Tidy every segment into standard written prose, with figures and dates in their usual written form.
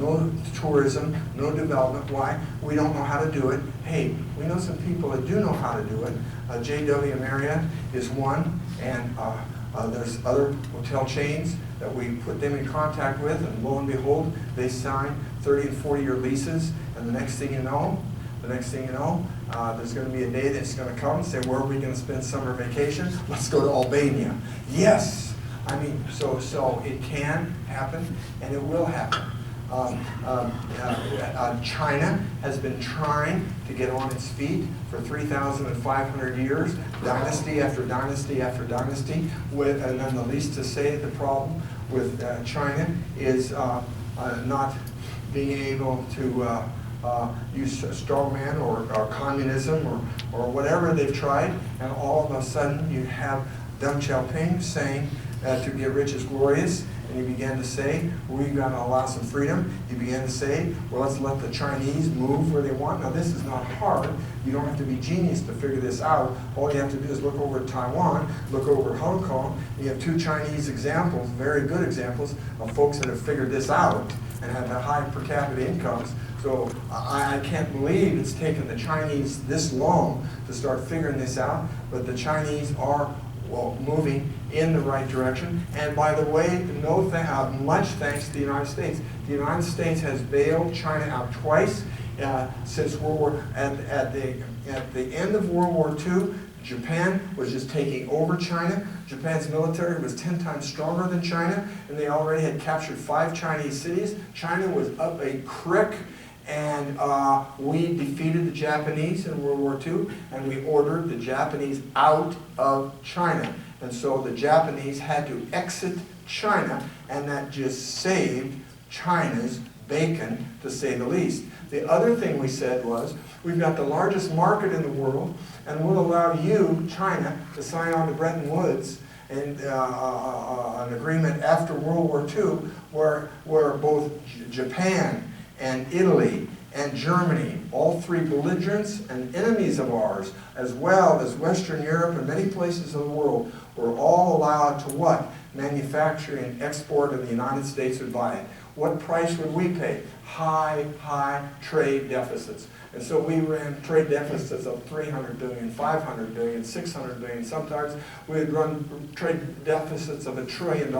no tourism, no development. Why? We don't know how to do it. Hey, we know some people that do know how to do it. J.W. Marriott is one, and there's other hotel chains that we put them in contact with, and lo and behold, they sign 30 and 40-year leases, and the next thing you know, there's going to be a day that's going to come and say, where are we going to spend summer vacation? Let's go to Albania. Yes! I mean, so it can happen, and it will happen. China has been trying to get on its feet for 3,500 years, dynasty after dynasty after dynasty, and then the least to say the problem with China is not being able to use strongman or communism or whatever they've tried, and all of a sudden you have Deng Xiaoping saying to get rich is glorious, and he began to say, we've got to allow some freedom. He began to say, well, let's let the Chinese move where they want. Now, this is not hard. You don't have to be genius to figure this out. All you have to do is look over at Taiwan, look over at Hong Kong. You have two Chinese examples, very good examples, of folks that have figured this out and have high per capita incomes. So I can't believe it's taken the Chinese this long to start figuring this out, but the Chinese are moving in the right direction. And by the way, much thanks to the United States. The United States has bailed China out twice since at the end of World War II. Japan was just taking over China. Japan's military was 10 times stronger than China, and they already had captured 5 Chinese cities. China was up a creek, and we defeated the Japanese in World War II, and we ordered the Japanese out of China. And so the Japanese had to exit China, and that just saved China's bacon, to say the least. The other thing we said was, we've got the largest market in the world, and we'll allow you, China, to sign on to Bretton Woods and an agreement after World War II where both Japan and Italy and Germany, all 3 belligerents and enemies of ours, as well as Western Europe and many places in the world, were all allowed to what? Manufacture and export, and the United States would buy it. What price would we pay? High trade deficits. And so we ran trade deficits of 300 billion, 500 billion, 600 billion. Sometimes we would run trade deficits of $1 trillion.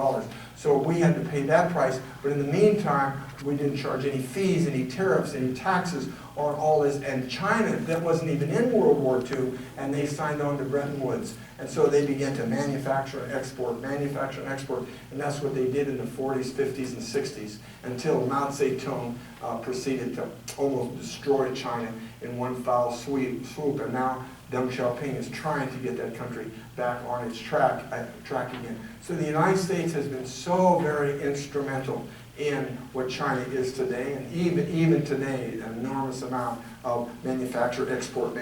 So we had to pay that price. But in the meantime, we didn't charge any fees, any tariffs, any taxes on all this. And China, that wasn't even in World War II, and they signed on to Bretton Woods. And so they began to manufacture and export, and that's what they did in the 40s, 50s, and 60s, until Mao Zedong proceeded to almost destroy China in one foul swoop. And now Deng Xiaoping is trying to get that country back on its track again. So the United States has been so very instrumental in what China is today, and even today, an enormous amount of manufacture, export,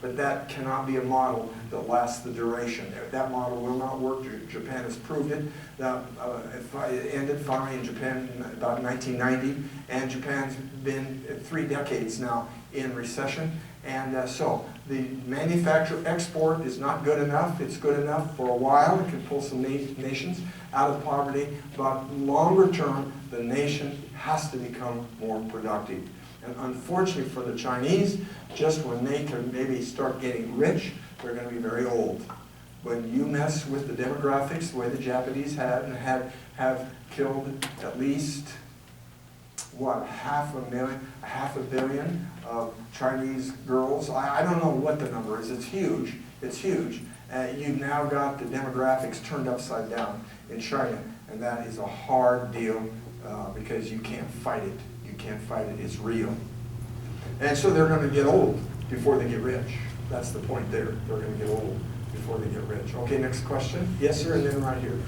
but that cannot be a model that lasts the duration. That model will not work. Japan has proved it. It ended finally in Japan in about 1990, and Japan's been 3 decades now in recession. And so the manufacture export is not good enough. It's good enough for a while. It can pull some nations out of poverty, but longer term, the nation has to become more productive. And unfortunately for the Chinese, just when they can maybe start getting rich, they're going to be very old. When you mess with the demographics the way the Japanese have, and have killed at least, what, half a billion of Chinese girls. I don't know what the number is. It's huge. It's huge. You've now got the demographics turned upside down in China, and that is a hard deal because you can't fight it. You can't fight it. It's real. And so they're going to get old before they get rich. That's the point there. They're going to get old before they get rich. Okay, next question. Yes, sir, and then right here.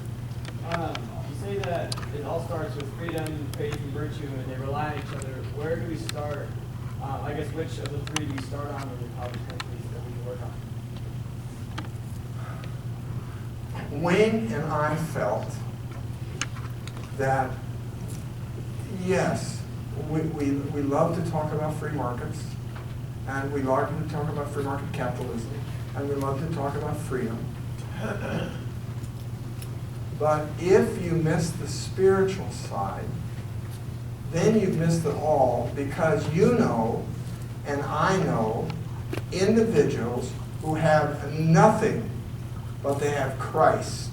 You say that it all starts with freedom, faith, and virtue, and they rely on each other. Where do we start? I guess which of the 3 do you start on, or the countries that we can work on? Wayne and I felt that, yes, we love to talk about free markets, and we love to talk about free market capitalism, and we love to talk about freedom. But if you miss the spiritual side, then you've missed it all, because you know and I know individuals who have nothing, but they have Christ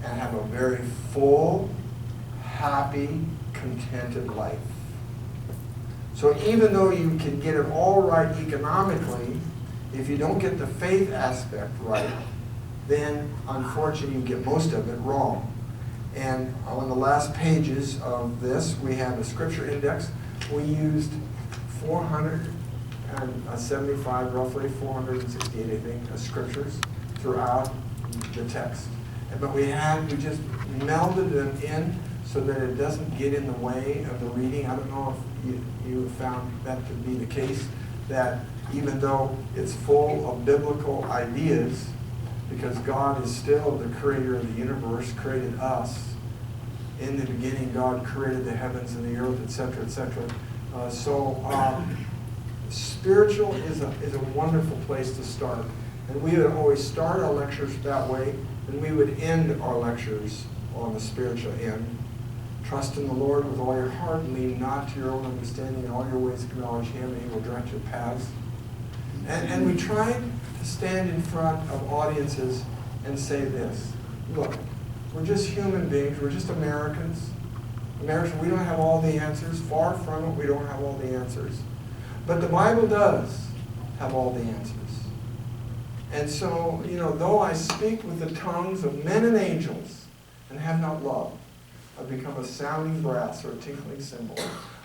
and have a very full, happy, contented life. So even though you can get it all right economically, if you don't get the faith aspect right, then unfortunately you get most of it wrong. And on the last pages of this, we have a scripture index. We used 475, roughly 468, I think, scriptures throughout the text. But we just melded them in so that it doesn't get in the way of the reading. I don't know if you found that to be the case, that even though it's full of biblical ideas, because God is still the creator of the universe, created us. In the beginning, God created the heavens and the earth, etc., etc. Spiritual is a wonderful place to start. And we would always start our lectures that way, and we would end our lectures on the spiritual end. Trust in the Lord with all your heart, and lean not to your own understanding. In all your ways acknowledge Him, and He will direct your paths. And we tried to stand in front of audiences and say this: look, we're just human beings. We're just Americans. Americans, we don't have all the answers. Far from it, we don't have all the answers. But the Bible does have all the answers. And so, though I speak with the tongues of men and angels and have not love, I've become a sounding brass or a tinkling cymbal.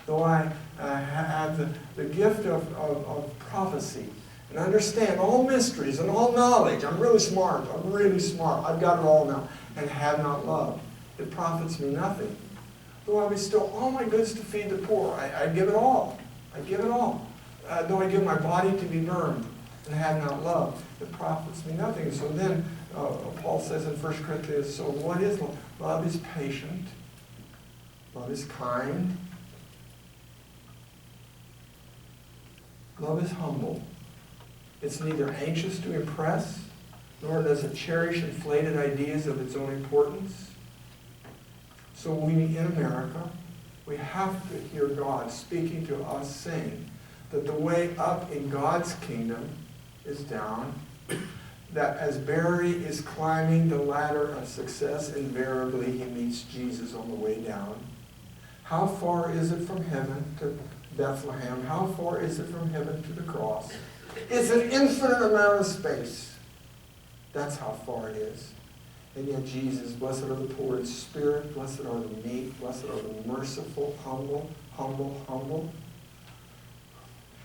Though I have the gift of prophecy and understand all mysteries and all knowledge. I'm really smart. I've got it all now. And have not love, it profits me nothing. Though I bestow all my goods to feed the poor, I give it all. Though I give my body to be burned and have not love, it profits me nothing. So then Paul says in 1 Corinthians, so what is love? Love is patient. Love is kind. Love is humble. It's neither anxious to impress, nor does it cherish inflated ideas of its own importance. So we in America, we have to hear God speaking to us, saying that the way up in God's kingdom is down, that as Barry is climbing the ladder of success, invariably he meets Jesus on the way down. How far is it from heaven to Bethlehem? How far is it from heaven to the cross? It's an infinite amount of space. That's how far it is. And yet Jesus, blessed are the poor in spirit, blessed are the meek, blessed are the merciful, humble,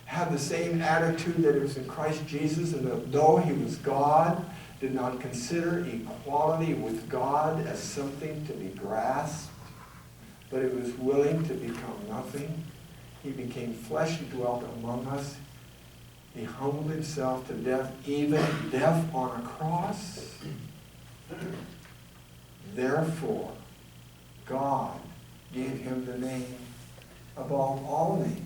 have the same attitude that it was in Christ Jesus, and that though he was God, did not consider equality with God as something to be grasped, but it was willing to become nothing. He became flesh, he dwelt among us. He humbled himself to death, even death on a cross. Therefore, God gave him the name above all names.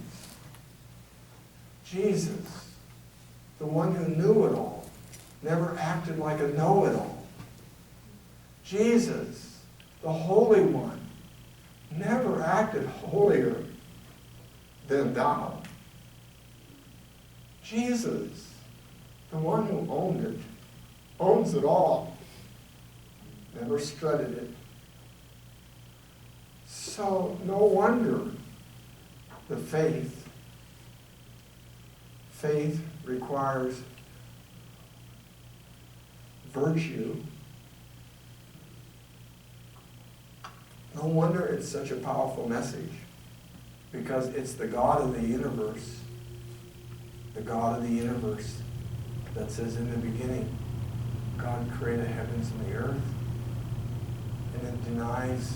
Jesus, the one who knew it all, never acted like a know-it-all. Jesus, the Holy One, never acted holier than thou. Jesus, the one who owned it, owns it all, never strutted it. So no wonder the faith requires virtue. No wonder it's such a powerful message, because it's the God of the universe, that says in the beginning, God created the heavens and the earth, and it denies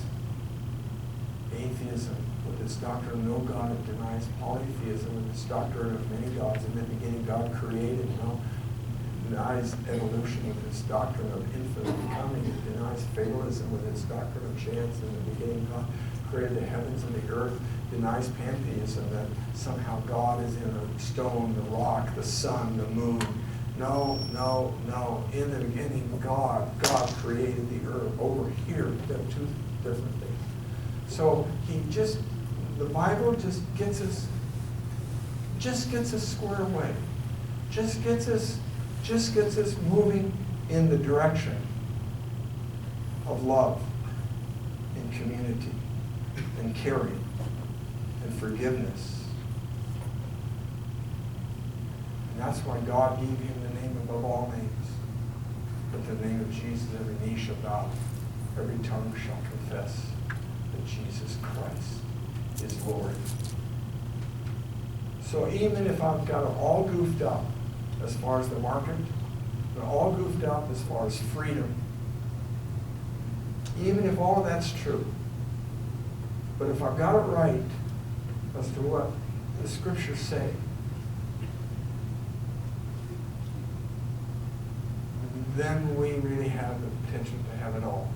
atheism with its doctrine of no God. It denies polytheism with its doctrine of many gods. In the beginning, God created. Denies evolution with its doctrine of infinite becoming. It denies fatalism with its doctrine of chance. In the beginning, God created the heavens and the earth. Denies pantheism, that somehow God is in a stone, the rock, the sun, the moon. No. In the beginning, God created the earth. Over here, we have two different things. So he just the Bible just gets us squared away. Just gets us moving in the direction of love and community and caring and forgiveness. And that's why God gave him the name above all names. But the name of Jesus, every knee shall bow, every tongue shall confess that Jesus Christ is Lord. So even if I've got it all goofed up as far as the market, and all goofed up as far as freedom, even if all of that's true, but if I've got it right as to what the scriptures say, then we really have the potential to have it all.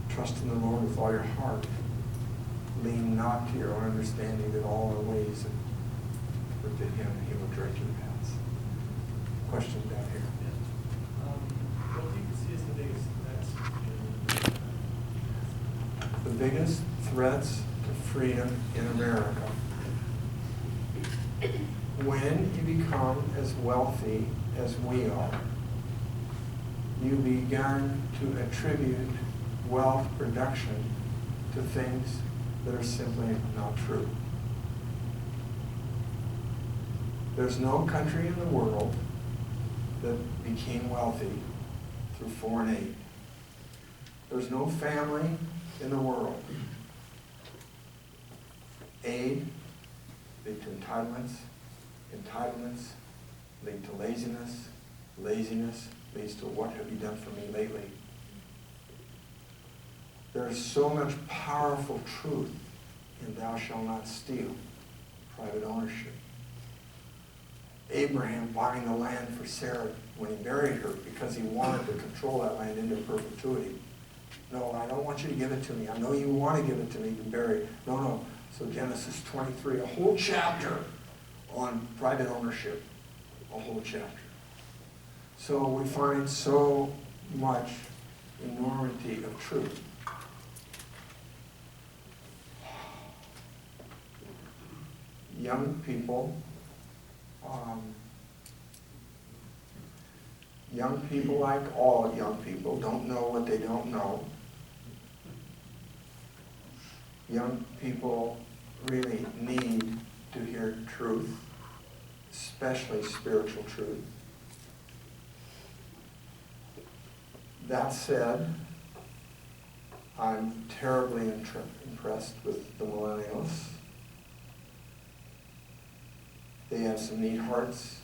Trust in the Lord with all your heart. Lean not to your own understanding, in all our ways, but to him, and he will direct your paths. Question down here. What do you see as the biggest threats? The biggest threats to freedom in America. When you become as wealthy as we are, you begin to attribute wealth production to things that are simply not true. There's no country in the world that became wealthy through foreign aid. There's no family in the world. Aid leads to entitlements. Entitlements lead to laziness. Laziness leads to what have you done for me lately? There is so much powerful truth in thou shalt not steal, private ownership. Abraham buying the land for Sarah when he married her because he wanted to control that land into perpetuity. No, I don't want you to give it to me. I know you want to give it to me to bury it. No. So Genesis 23, a whole chapter on private ownership, a whole chapter. So we find so much enormity of truth. Young people, like all young people, don't know what they don't know. Young people really need to hear truth, especially spiritual truth. That said, I'm terribly impressed with the millennials. They have some neat hearts.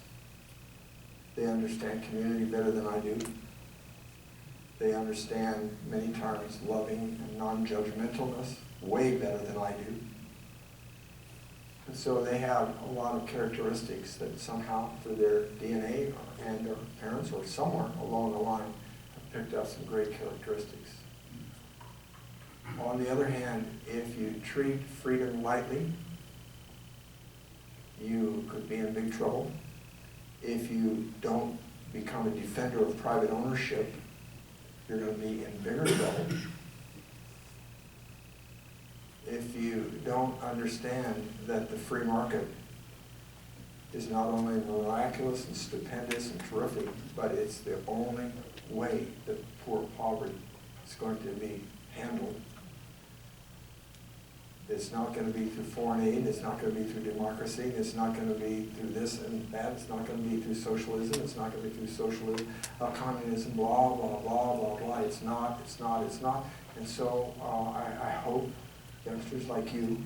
They understand community better than I do. They understand many times loving and non-judgmentalness way better than I do. And so they have a lot of characteristics that somehow through their DNA and their parents or somewhere along the line have picked up some great characteristics. On the other hand, if you treat freedom lightly, you could be in big trouble. If you don't become a defender of private ownership, you're going to be in bigger trouble. If you don't understand that the free market is not only miraculous and stupendous and terrific, but it's the only way that poor poverty is going to be handled. It's not going to be through foreign aid. It's not going to be through democracy. It's not going to be through this and that. It's not going to be through socialism. It's not going to be through socialism, communism, blah, blah, blah, blah, blah. It's not. And so I hope youngsters like you,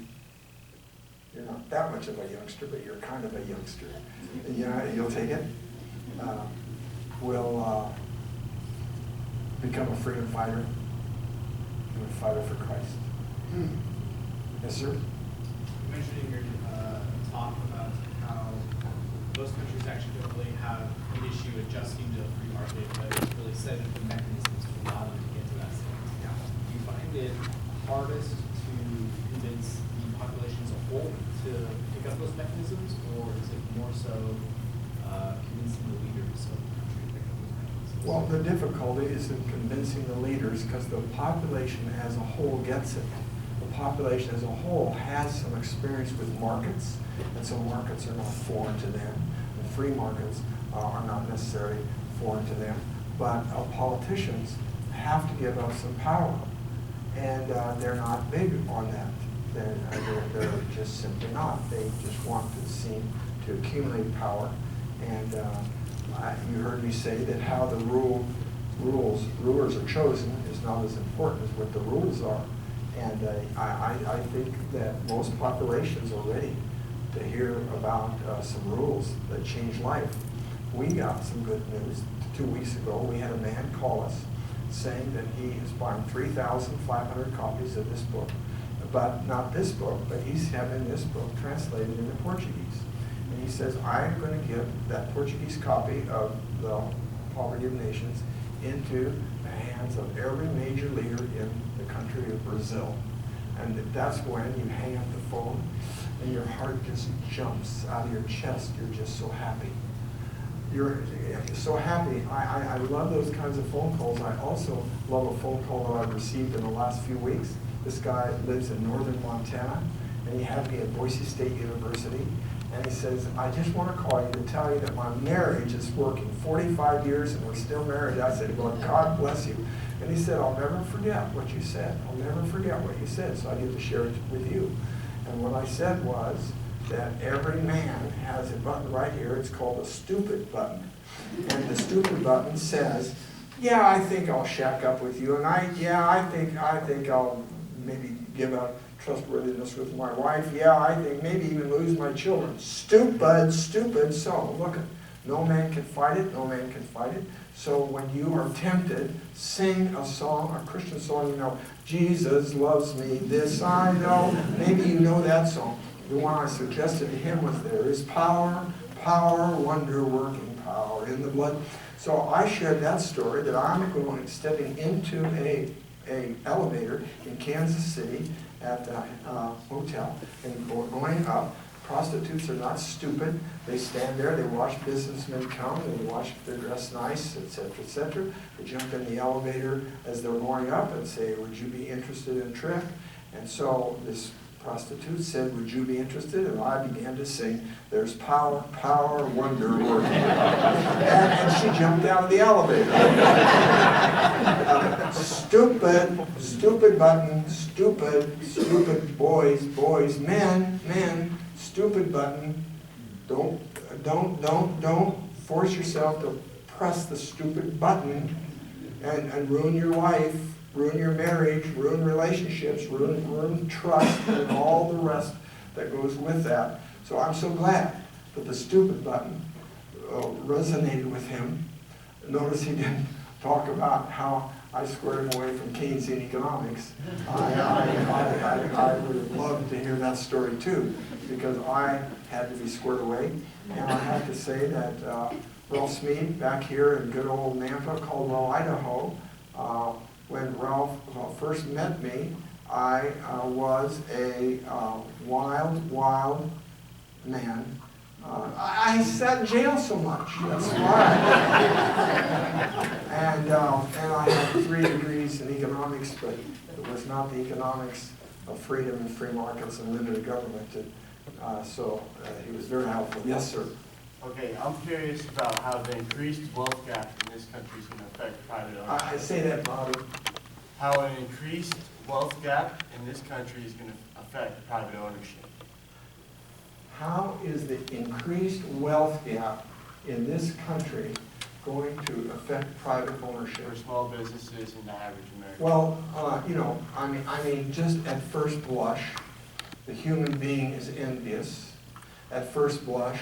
you're not that much of a youngster, but you're kind of a youngster. You'll take it. Will become a freedom fighter and a fighter for Christ. Yes, sir? You mentioned in your talk about how most countries actually don't really have an issue adjusting to the free market, but it's really setting up the mechanisms to allow them to get to that state. Yeah. Do you find it hardest to convince the population as a whole to pick up those mechanisms, or is it more so convincing the leaders of the country to pick up those mechanisms? Well, the difficulty is in convincing the leaders because the population as a whole gets it. The population as a whole has some experience with markets, and so markets are not foreign to them. And free markets are not necessarily foreign to them. But politicians have to give up some power, and they're not big on that. They're just simply not. They just want to seem to accumulate power. And you heard me say that how the rulers are chosen is not as important as what the rules are. And I think that most populations are ready to hear about some rules that change life. We got some good news. 2 weeks ago, we had a man call us saying that he is buying 3,500 copies of this book, but not this book, but he's having this book translated into Portuguese. And he says, I'm going to give that Portuguese copy of the Poverty of Nations into the hands of every major leader in the country of Brazil. And that's when you hang up the phone and your heart just jumps out of your chest. You're just so happy. You're so happy. I love those kinds of phone calls. I also love a phone call that I've received in the last few weeks. This guy lives in northern Montana, and he had me at Boise State University. And he says, I just want to call you to tell you that my marriage is working 45 years and we're still married. I said, well, God bless you. And he said, I'll never forget what you said. I'll never forget what you said, so I get to share it with you. And what I said was that every man has a button right here. It's called a stupid button. And the stupid button says, yeah, I think I'll shack up with you. And I think I'll maybe give up trustworthiness with my wife. Yeah, I think maybe even lose my children. Stupid, stupid. So look, no man can fight it. No man can fight it. So when you are tempted, sing a song, a Christian song. You know, Jesus loves me. This I know. Maybe you know that song. The one I suggested to him was there is power, power, wonder-working power in the blood. So I shared that story that I'm stepping into a elevator in Kansas City at the hotel and going up. Prostitutes are not stupid. They stand there, they watch businessmen come, and they watch if they're dressed nice, etc., etc. They jump in the elevator as they're going up and say, would you be interested in a trip? And so this prostitute said, would you be interested? And I began to sing, there's power, power, wonder, working. And she jumped out of the elevator. Stupid, stupid button, stupid, stupid boys, boys, men, men, stupid button. Don't force yourself to press the stupid button and ruin your life. Ruin your marriage, ruin relationships, ruin trust, and all the rest that goes with that. So I'm so glad that the stupid button resonated with him. Notice he didn't talk about how I squared him away from Keynesian economics. I would have loved to hear that story too, because I had to be squared away. And I have to say that Ralph Smead back here in good old Nampa, Caldwell, Idaho, when Ralph first met me, I was a wild man. I sat in jail so much. That's why. And I had 3 degrees in economics, but it was not the economics of freedom and free markets and limited government. So he was very helpful. Yes, sir. Okay, I'm curious about how the increased wealth gap in this country is going to affect private ownership. I say that, louder. How an increased wealth gap in this country is going to affect private ownership. How is the increased wealth gap in this country going to affect private ownership? For small businesses and the average American? Well, I mean, just at first blush, the human being is envious. At first blush,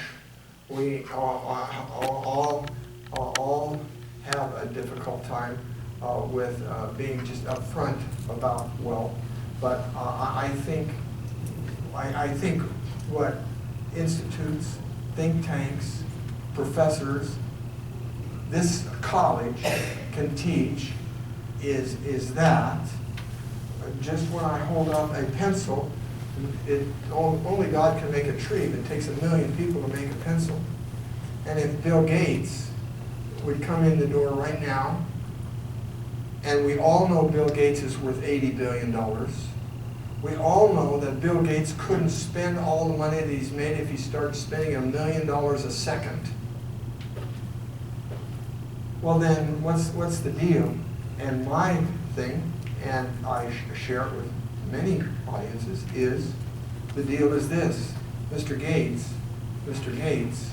we all have a difficult time with being just upfront about wealth. But I think what institutes, think tanks, professors, this college can teach is that just when I hold up a pencil, only God can make a tree. It takes 1 million people to make a pencil. And if Bill Gates would come in the door right now, and we all know Bill Gates is worth $80 billion. We all know that Bill Gates couldn't spend all the money that he's made if he started spending $1 million a second. Well then, what's the deal? And my thing, and I share it with many audiences, is the deal is this. Mr. Gates,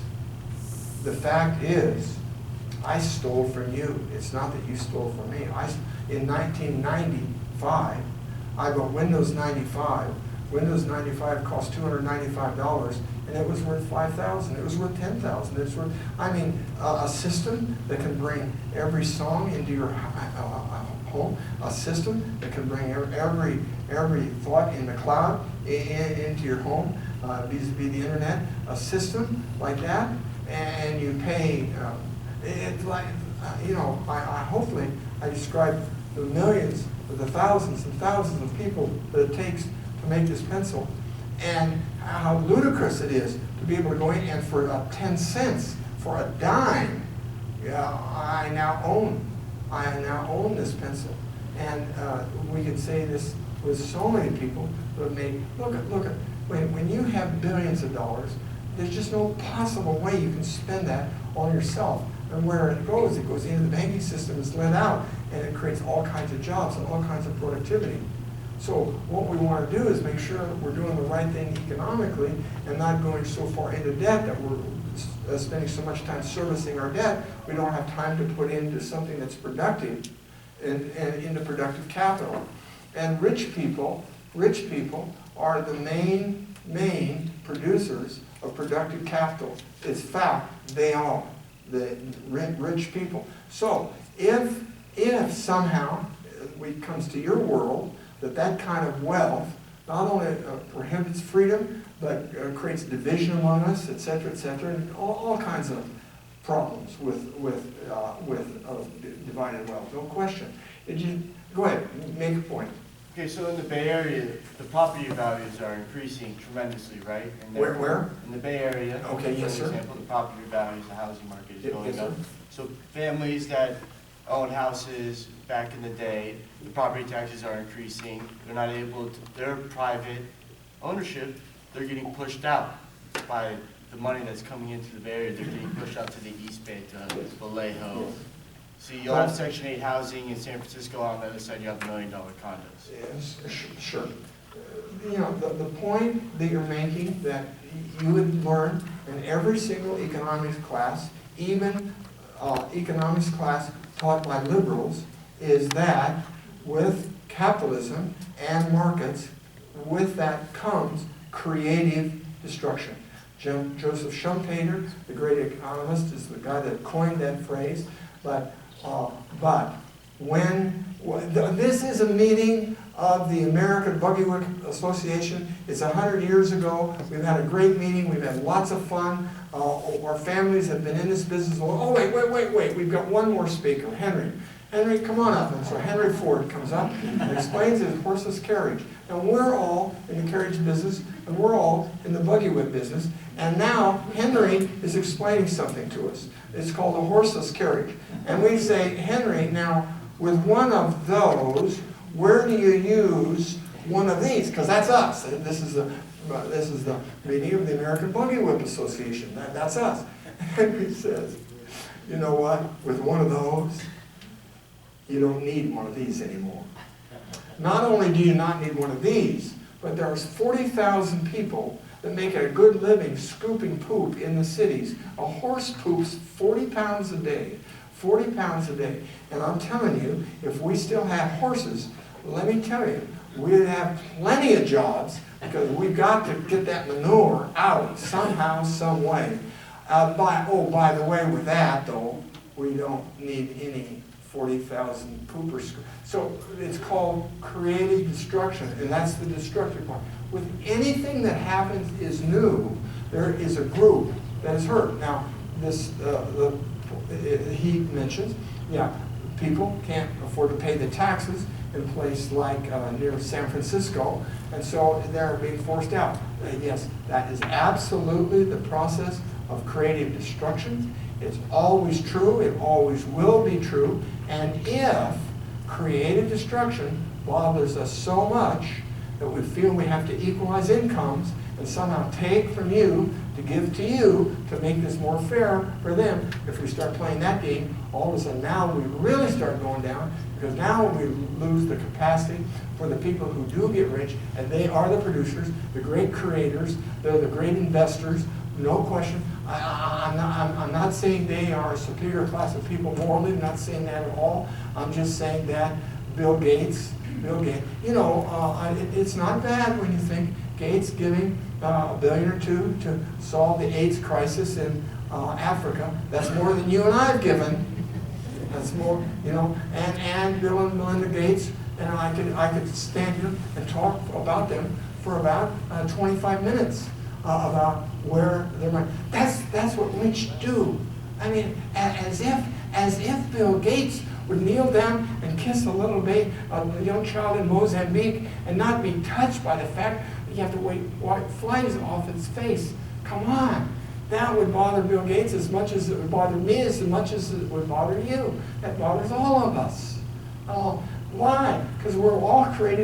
the fact is, I stole from you. It's not that you stole from me. In 1995, I bought Windows 95. Windows 95 cost $295, and it was worth $5,000. It was worth $10,000. It's worth, I mean, a system that can bring every song into your home, a system that can bring every thought in the cloud into your home, vis-a-vis the internet, a system like that, and you pay. It's like, you know, hopefully I described the millions, or the thousands and thousands of people that it takes to make this pencil, and how ludicrous it is to be able to go in and for 10 cents, for a dime, I now own this pencil. And we can say this with so many people who have made, look at, when you have billions of dollars, there's just no possible way you can spend that on yourself. And where it goes into the banking system, it's let out, and it creates all kinds of jobs and all kinds of productivity. So what we want to do is make sure that we're doing the right thing economically and not going so far into debt that we're spending so much time servicing our debt, we don't have time to put into something that's productive and into productive capital. And rich people are the main producers of productive capital. It's fact, they are the rich people. So if somehow it comes to your world that kind of wealth not only prohibits freedom, but creates division among us, et cetera, and all kinds of problems with divided wealth, no question. Go ahead, make a point. Okay, so in the Bay Area, the property values are increasing tremendously, right? And Where? In the Bay Area. Okay, yes, sir. For example, the property values, the housing market is going Yes, sir. up. So families that own houses back in the day, the property taxes are increasing. They're not able to, their private ownership, they're getting pushed out by the money that's coming into the Bay Area. They're getting pushed out to the East Bay, to Vallejo. So you'll have Section 8 housing in San Francisco. On the other side, you have $1 million condos. Yes, sure. You know, the point that you're making, that you would learn in every single economics class, even economics class taught by liberals, is that with capitalism and markets, with that comes creative destruction. Joseph Schumpeter, the great economist, is the guy that coined that phrase. But when this is a meeting of the American Buggy Whip Association. It's 100 years ago. We've had a great meeting. We've had lots of fun. Our families have been in this business. Oh, wait. We've got one more speaker, Henry. Henry, come on up. And so Henry Ford comes up and explains his horseless carriage. And we're all in the carriage business, and we're all in the buggy whip business. And now Henry is explaining something to us. It's called a horseless carriage. And we say, Henry, now with one of those, where do you use one of these? Because that's us. This is the meeting of the American Buggy Whip Association. That's us. And Henry says, you know what? With one of those, you don't need one of these anymore. Not only do you not need one of these, but there's 40,000 people that make a good living scooping poop in the cities. A horse poops 40 pounds a day. 40 pounds a day. And I'm telling you, if we still had horses, let me tell you, we'd have plenty of jobs, because we've got to get that manure out somehow, some way. By the way, with that, though, we don't need any 40,000 poopers. So it's called creative destruction, and that's the destructive part. With anything that happens is new, there is a group that is hurt. Now, he mentions, people can't afford to pay the taxes in a place like near San Francisco, and so they're being forced out. Yes, that is absolutely the process of creative destruction, It's always true, it always will be true, and if creative destruction bothers us so much that we feel we have to equalize incomes and somehow take from you to give to you to make this more fair for them, if we start playing that game, all of a sudden now we really start going down, because now we lose the capacity for the people who do get rich, and they are the producers, the great creators, they're the great investors, no question. I'm not saying they are a superior class of people morally, I'm not saying that at all. I'm just saying that Bill Gates, you know, it's not bad when you think Gates giving $1 billion or $2 billion to solve the AIDS crisis in Africa. That's more than you and I have given. That's more, you know, and Bill and Melinda Gates, and I could stand here and talk about them for about 25 minutes about where their money. That's what rich do. I mean, as if Bill Gates would kneel down and kiss a little baby, a young child in Mozambique, and not be touched by the fact that you have to wipe flies off its face. Come on. That would bother Bill Gates as much as it would bother me, as much as it would bother you. That bothers all of us. Why? Because we're all created